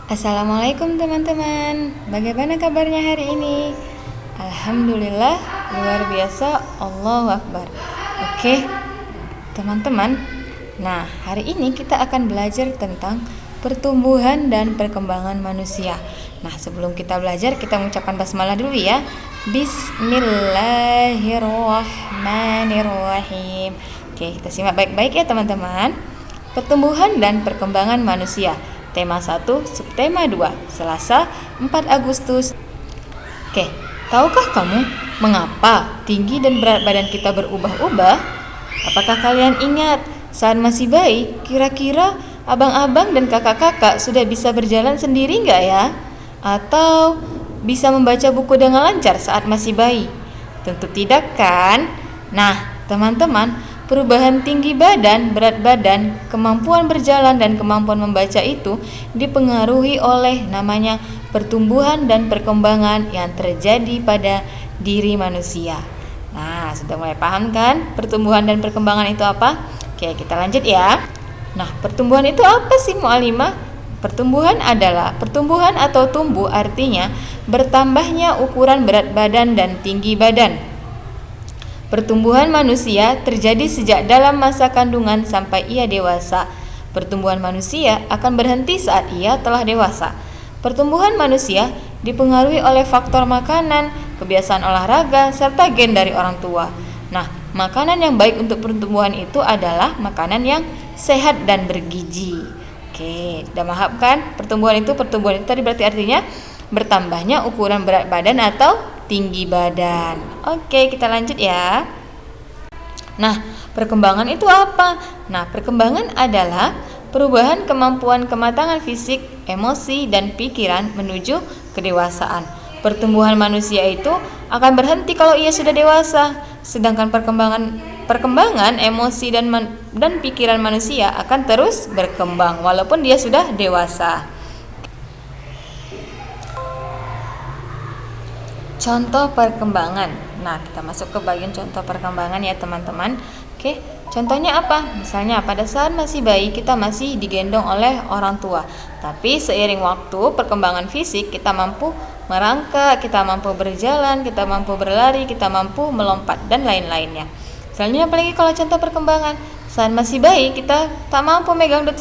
Assalamualaikum teman-teman. Bagaimana kabarnya hari ini? Alhamdulillah, luar biasa, Allahu Akbar. Oke, teman-teman. Nah, hari ini kita akan belajar tentang pertumbuhan dan perkembangan manusia. Nah, sebelum kita belajar, kita mengucapkan basmalah dulu ya. Bismillahirrahmanirrahim. Oke, kita simak baik-baik ya teman-teman. Pertumbuhan dan perkembangan manusia. Tema 1, subtema 2, Selasa 4 Agustus. Oke, tahukah kamu mengapa tinggi dan berat badan kita berubah-ubah? Apakah kalian ingat saat masih bayi, kira-kira abang-abang dan kakak-kakak sudah bisa berjalan sendiri nggak ya? Atau bisa membaca buku dengan lancar saat masih bayi? Tentu tidak kan? Nah, teman-teman, perubahan tinggi badan, berat badan, kemampuan berjalan dan kemampuan membaca itu dipengaruhi oleh namanya pertumbuhan dan perkembangan yang terjadi pada diri manusia. Nah, sudah mulai paham kan pertumbuhan dan perkembangan itu apa? Oke, kita lanjut ya. Nah, pertumbuhan itu apa sih, Mu'alimah? Pertumbuhan atau tumbuh artinya bertambahnya ukuran berat badan dan tinggi badan. Pertumbuhan manusia terjadi sejak dalam masa kandungan sampai ia dewasa. Pertumbuhan manusia akan berhenti saat ia telah dewasa. Pertumbuhan manusia dipengaruhi oleh faktor makanan, kebiasaan olahraga, serta gen dari orang tua. Nah, makanan yang baik untuk pertumbuhan itu adalah makanan yang sehat dan bergizi. Oke, udah paham kan? Pertumbuhan itu tadi berarti artinya bertambahnya ukuran berat badan atau tinggi badan. Oke, kita lanjut ya. Nah, perkembangan itu apa? Nah, perkembangan adalah perubahan kemampuan kematangan fisik, emosi, dan pikiran menuju kedewasaan. Pertumbuhan manusia itu akan berhenti kalau ia sudah dewasa, sedangkan perkembangan emosi dan pikiran manusia akan terus berkembang walaupun dia sudah dewasa. Contoh perkembangan. Nah, kita masuk ke bagian contoh perkembangan ya teman-teman. Oke, contohnya apa? Misalnya pada saat masih bayi kita masih digendong oleh orang tua. Tapi seiring waktu perkembangan fisik kita mampu merangkak, kita mampu berjalan, kita mampu berlari, kita mampu melompat dan lain-lainnya. Selanjutnya apalagi kalau contoh perkembangan. Saat masih bayi kita tak mampu megang dot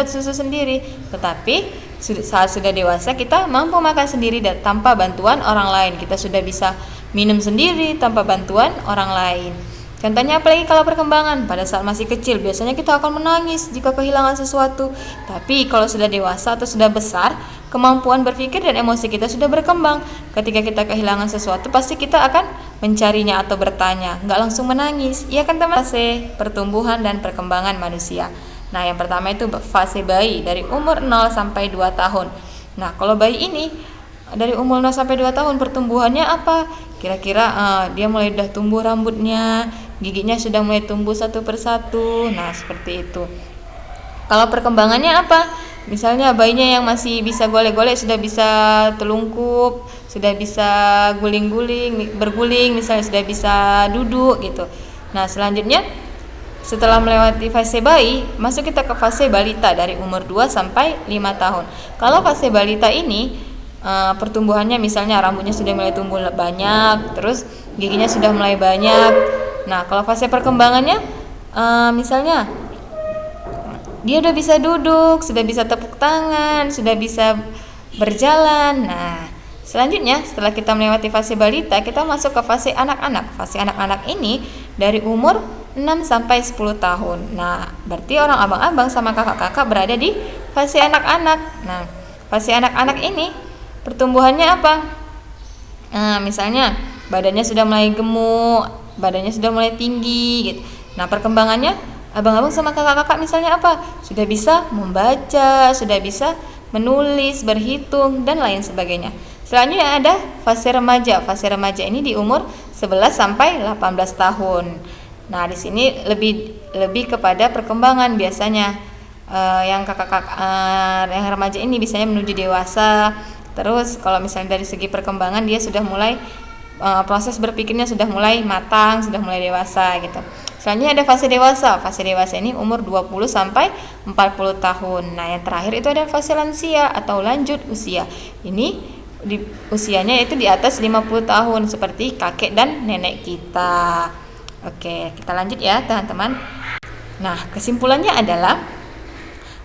susu sendiri, tetapi saat sudah dewasa kita mampu makan sendiri dan tanpa bantuan orang lain. Kita sudah bisa minum sendiri tanpa bantuan orang lain. Contohnya apalagi kalau perkembangan. Pada saat masih kecil biasanya kita akan menangis jika kehilangan sesuatu. Tapi kalau sudah dewasa atau sudah besar, kemampuan berpikir dan emosi kita sudah berkembang. Ketika kita kehilangan sesuatu pasti kita akan mencarinya atau bertanya, nggak langsung menangis. Iya kan teman? Fase pertumbuhan dan perkembangan manusia. Nah, yang pertama itu fase bayi dari umur 0 sampai 2 tahun. Nah, kalau bayi ini dari umur 0 sampai 2 tahun pertumbuhannya apa? Kira-kira dia mulai udah tumbuh rambutnya, giginya sudah mulai tumbuh satu persatu. Nah, seperti itu. Kalau perkembangannya apa? Misalnya bayinya yang masih bisa golek-golek sudah bisa telungkup, sudah bisa berguling, misalnya sudah bisa duduk gitu. Nah, selanjutnya setelah melewati fase bayi, masuk kita ke fase balita dari umur 2 sampai 5 tahun. Kalau fase balita ini pertumbuhannya misalnya rambutnya sudah mulai tumbuh banyak, terus giginya sudah mulai banyak. Nah, kalau fase perkembangannya misalnya dia udah bisa duduk, sudah bisa tepuk tangan, sudah bisa berjalan. Nah, selanjutnya setelah kita melewati fase balita, kita masuk ke fase anak-anak. Fase anak-anak ini dari umur 6 sampai 10 tahun. Nah, berarti orang abang-abang sama kakak-kakak berada di fase anak-anak. Nah, fase anak-anak ini pertumbuhannya apa? Nah, misalnya badannya sudah mulai gemuk, badannya sudah mulai tinggi gitu. Nah, perkembangannya abang-abang sama kakak-kakak misalnya apa? Sudah bisa membaca, sudah bisa menulis, berhitung, dan lain sebagainya. Selanjutnya ada fase remaja. Fase remaja ini di umur 11 sampai 18 tahun. Nah, di sini lebih kepada perkembangan biasanya. Yang yang remaja ini biasanya menuju dewasa. Terus kalau misalnya dari segi perkembangan dia sudah mulai proses berpikirnya sudah mulai matang, sudah mulai dewasa gitu. Selanjutnya ada fase dewasa. Fase dewasa ini umur 20 sampai 40 tahun. Nah, yang terakhir itu ada fase lansia atau lanjut usia. Ini usianya itu di atas 50 tahun seperti kakek dan nenek kita. Oke, kita lanjut ya, teman-teman. Nah, kesimpulannya adalah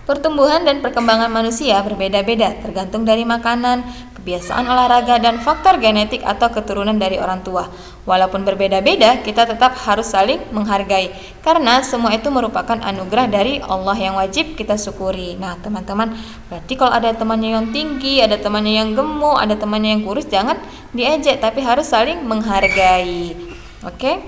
pertumbuhan dan perkembangan manusia berbeda-beda tergantung dari makanan, kebiasaan olahraga, dan faktor genetik atau keturunan dari orang tua. Walaupun berbeda-beda, kita tetap harus saling menghargai karena semua itu merupakan anugerah dari Allah yang wajib kita syukuri. Nah, teman-teman, berarti kalau ada temannya yang tinggi, ada temannya yang gemuk, ada temannya yang kurus, jangan diejek tapi harus saling menghargai. Oke?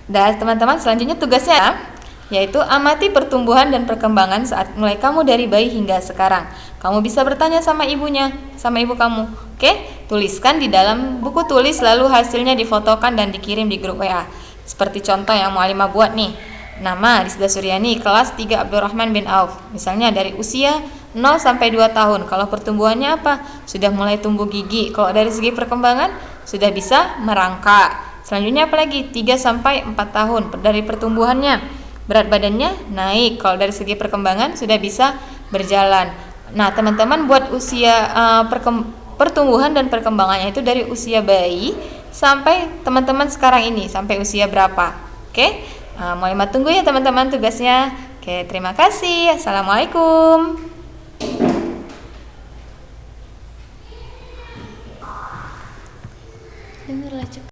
Dan teman-teman, selanjutnya tugasnya yaitu amati pertumbuhan dan perkembangan saat mulai kamu dari bayi hingga sekarang. Kamu bisa bertanya sama ibunya, sama ibu kamu. Oke, tuliskan di dalam buku tulis, lalu hasilnya difotokan dan dikirim di grup WA. Seperti contoh yang Mualimah buat nih. Nama Rizda Suryani, kelas 3 Abdurrahman bin Auf. Misalnya dari usia 0 sampai 2 tahun. Kalau pertumbuhannya apa? Sudah mulai tumbuh gigi. Kalau dari segi perkembangan sudah bisa merangkak. Selanjutnya apalagi 3 sampai 4 tahun dari pertumbuhannya, berat badannya naik. Kalau dari segi perkembangan sudah bisa berjalan. Nah, teman-teman buat usia pertumbuhan dan perkembangannya itu dari usia bayi sampai teman-teman sekarang ini sampai usia berapa. Oke? Mulai tunggu ya teman-teman tugasnya. Oke, terima kasih. Assalamualaikum.